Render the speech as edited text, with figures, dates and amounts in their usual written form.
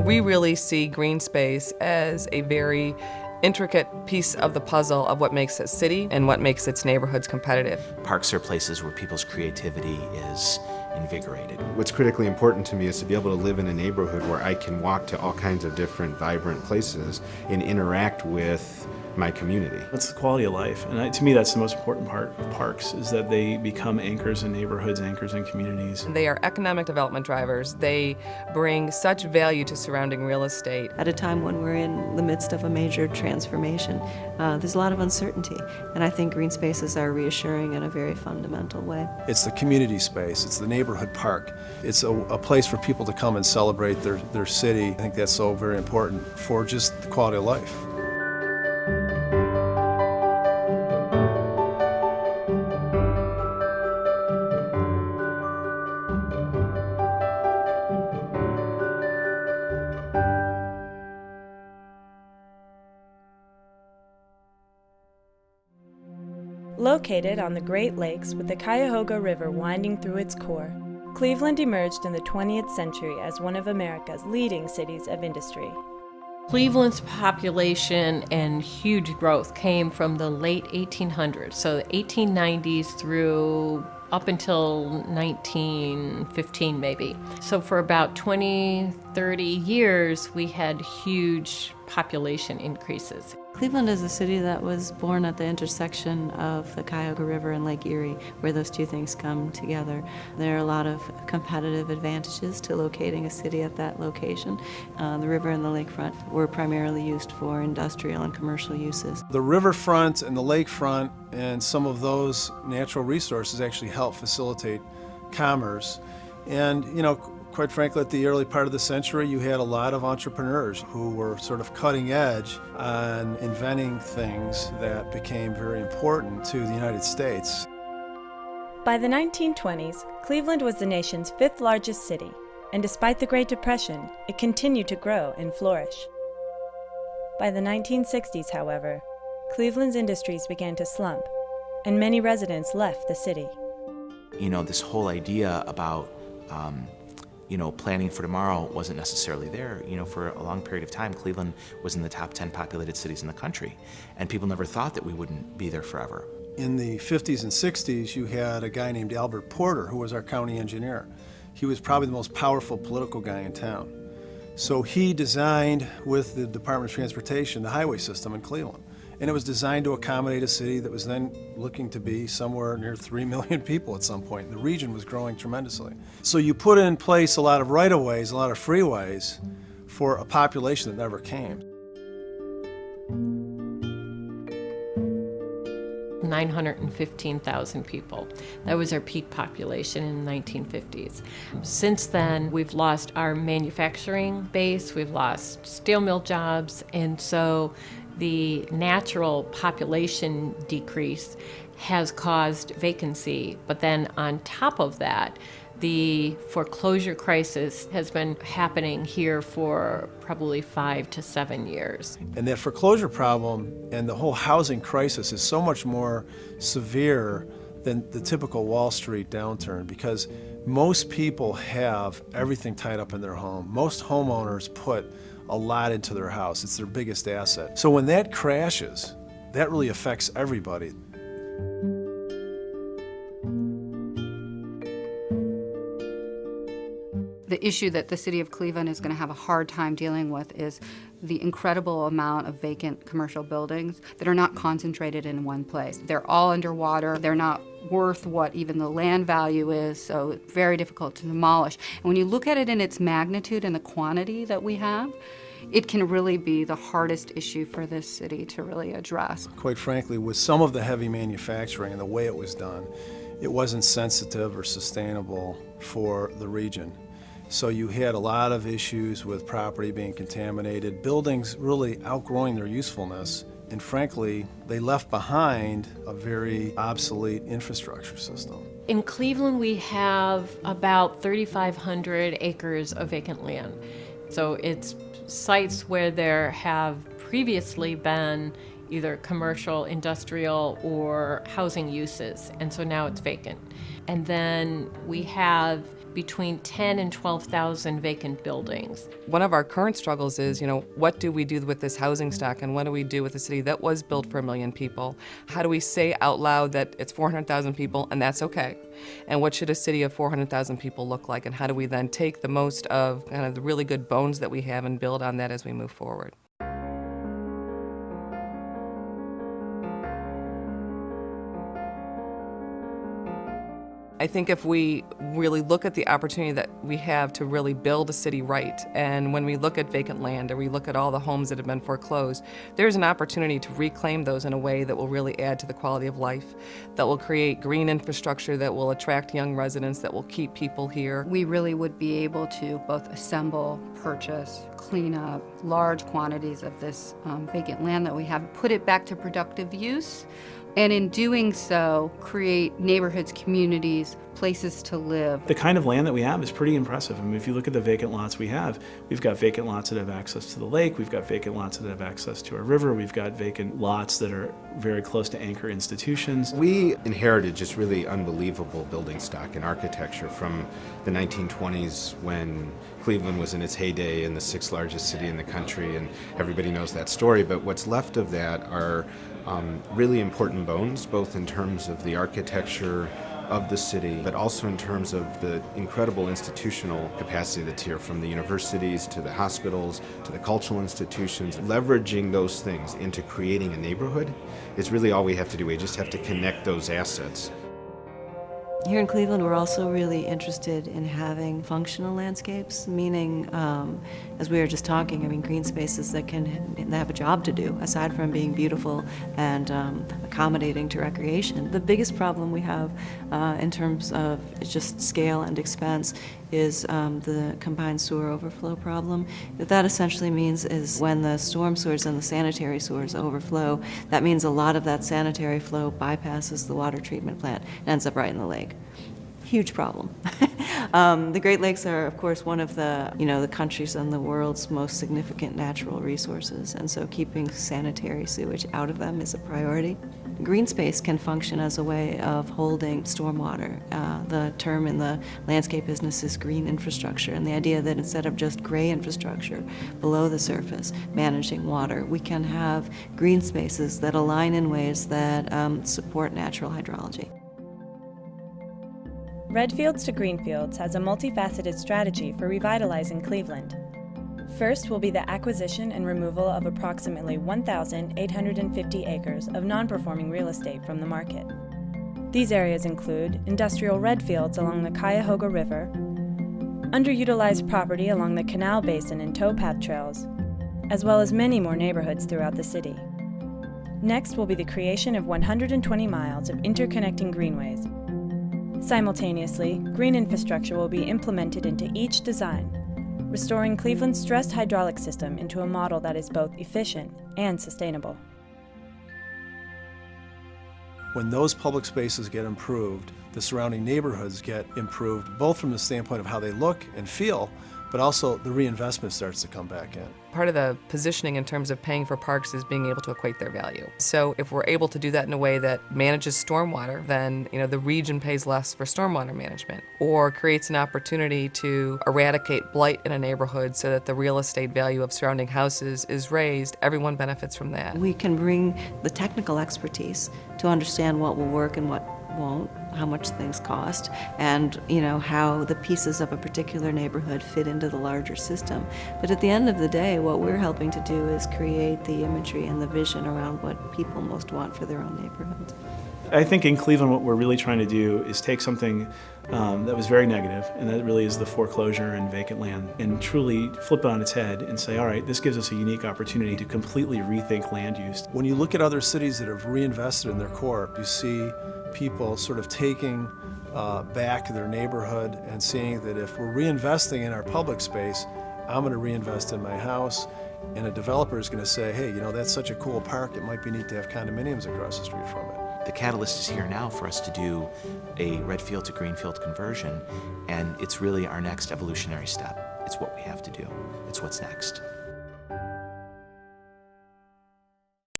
We really see green space as a very intricate piece of the puzzle of what makes a city and what makes its neighborhoods competitive. Parks are places where people's creativity is invigorated. What's critically important to me is to be able to live in a neighborhood where I can walk to all kinds of different vibrant places and interact with my community. That's the quality of life, and to me that's the most important part of parks, is that they become anchors in neighborhoods, anchors in communities. They are economic development drivers. They bring such value to surrounding real estate. At a time when we're in the midst of a major transformation, there's a lot of uncertainty, and I think green spaces are reassuring in a very fundamental way. It's the community space, it's the neighborhood park. It's a place for people to come and celebrate their city. I think that's so very important for just the quality of life. Located on the Great Lakes with the Cuyahoga River winding through its core, Cleveland emerged in the 20th century as one of America's leading cities of industry. Cleveland's population and huge growth came from the late 1800s, so the 1890s through up until 1915 maybe. So for about 20, 30 years, we had huge population increases. Cleveland is a city that was born at the intersection of the Cuyahoga River and Lake Erie, where those two things come together. There are a lot of competitive advantages to locating a city at that location. The river and the lakefront were primarily used for industrial and commercial uses. The riverfront and the lakefront and some of those natural resources actually help facilitate commerce. And, quite frankly, at the early part of the century, you had a lot of entrepreneurs who were sort of cutting edge on inventing things that became very important to the United States. By the 1920s, Cleveland was the nation's fifth largest city, and despite the Great Depression, it continued to grow and flourish. By the 1960s, however, Cleveland's industries began to slump, and many residents left the city. This whole idea about planning for tomorrow wasn't necessarily there. For a long period of time, Cleveland was in the top 10 populated cities in the country, and people never thought that we wouldn't be there forever. In the 50s and 60s, you had a guy named Albert Porter, who was our county engineer. He was probably the most powerful political guy in town. So he designed, with the Department of Transportation, the highway system in Cleveland. And it was designed to accommodate a city that was then looking to be somewhere near 3 million people at some point. The region was growing tremendously. So you put in place a lot of right-of-ways, a lot of freeways for a population that never came. 915,000 people. That was our peak population in the 1950s. Since then, we've lost our manufacturing base, we've lost steel mill jobs, and so the natural population decrease has caused vacancy. But then on top of that, the foreclosure crisis has been happening here for probably 5 to 7 years. And that foreclosure problem and the whole housing crisis is so much more severe than the typical Wall Street downturn, because most people have everything tied up in their home. Most homeowners put a lot into their house. It's their biggest asset. So when that crashes, that really affects everybody. The issue that the city of Cleveland is going to have a hard time dealing with is the incredible amount of vacant commercial buildings that are not concentrated in one place. They're all underwater. They're not worth what even the land value is, so it's very difficult to demolish. And when you look at it in its magnitude and the quantity that we have, it can really be the hardest issue for this city to really address. Quite frankly, with some of the heavy manufacturing and the way it was done, it wasn't sensitive or sustainable for the region. So you had a lot of issues with property being contaminated, buildings really outgrowing their usefulness, and frankly, they left behind a very obsolete infrastructure system. In Cleveland, we have about 3,500 acres of vacant land. So it's sites where there have previously been either commercial, industrial, or housing uses, and so now it's vacant. And then we have between 10 and 12,000 vacant buildings. One of our current struggles is, what do we do with this housing stock, and what do we do with a city that was built for 1 million people? How do we say out loud that it's 400,000 people and that's okay? And what should a city of 400,000 people look like, and how do we then take the most of kind of the really good bones that we have and build on that as we move forward? I think if we really look at the opportunity that we have to really build a city right, and when we look at vacant land or we look at all the homes that have been foreclosed, there's an opportunity to reclaim those in a way that will really add to the quality of life, that will create green infrastructure, that will attract young residents, that will keep people here. We really would be able to both assemble, purchase, clean up large quantities of this vacant land that we have, put it back to productive use, and in doing so, create neighborhoods, communities, places to live. The kind of land that we have is pretty impressive. I mean, if you look at the vacant lots we've got vacant lots that have access to the lake, we've got vacant lots that have access to our river, we've got vacant lots that are very close to anchor institutions. We inherited just really unbelievable building stock and architecture from the 1920s when Cleveland was in its heyday and the 6th largest city in the country, and everybody knows that story. But what's left of that are really important bones, both in terms of the architecture of the city, but also in terms of the incredible institutional capacity that's here, from the universities to the hospitals to the cultural institutions. Leveraging those things into creating a neighborhood is really all we have to do. We just have to connect those assets. Here in Cleveland, we're also really interested in having functional landscapes, meaning, as we were just talking, green spaces that have a job to do, aside from being beautiful and accommodating to recreation. The biggest problem we have in terms of just scale and expense is the combined sewer overflow problem. What that essentially means is when the storm sewers and the sanitary sewers overflow, that means a lot of that sanitary flow bypasses the water treatment plant and ends up right in the lake. Huge problem. The Great Lakes are, of course, one of the country's and the world's most significant natural resources, and so keeping sanitary sewage out of them is a priority. Green space can function as a way of holding stormwater. The term in the landscape business is green infrastructure, and the idea that instead of just gray infrastructure below the surface managing water, we can have green spaces that align in ways that support natural hydrology. Redfields to Greenfields has a multifaceted strategy for revitalizing Cleveland. First will be the acquisition and removal of approximately 1,850 acres of non-performing real estate from the market. These areas include industrial redfields along the Cuyahoga River, underutilized property along the Canal Basin and towpath trails, as well as many more neighborhoods throughout the city. Next will be the creation of 120 miles of interconnecting greenways. Simultaneously, green infrastructure will be implemented into each design, restoring Cleveland's stressed hydraulic system into a model that is both efficient and sustainable. When those public spaces get improved, the surrounding neighborhoods get improved, both from the standpoint of how they look and feel, but also the reinvestment starts to come back in. Part of the positioning in terms of paying for parks is being able to equate their value. So if we're able to do that in a way that manages stormwater, then the region pays less for stormwater management, or creates an opportunity to eradicate blight in a neighborhood so that the real estate value of surrounding houses is raised. Everyone benefits from that. We can bring the technical expertise to understand what will work and what won't, how much things cost, and how the pieces of a particular neighborhood fit into the larger system. But at the end of the day, what we're helping to do is create the imagery and the vision around what people most want for their own neighborhoods. I think in Cleveland what we're really trying to do is take something that was very negative, and that really is the foreclosure and vacant land, and truly flip it on its head and say, all right, this gives us a unique opportunity to completely rethink land use. When you look at other cities that have reinvested in their core, you see people sort of taking back their neighborhood and seeing that if we're reinvesting in our public space, I'm going to reinvest in my house, and a developer is going to say, hey, that's such a cool park, it might be neat to have condominiums across the street from it. The catalyst is here now for us to do a redfield to greenfield conversion, and it's really our next evolutionary step. It's what we have to do. It's what's next.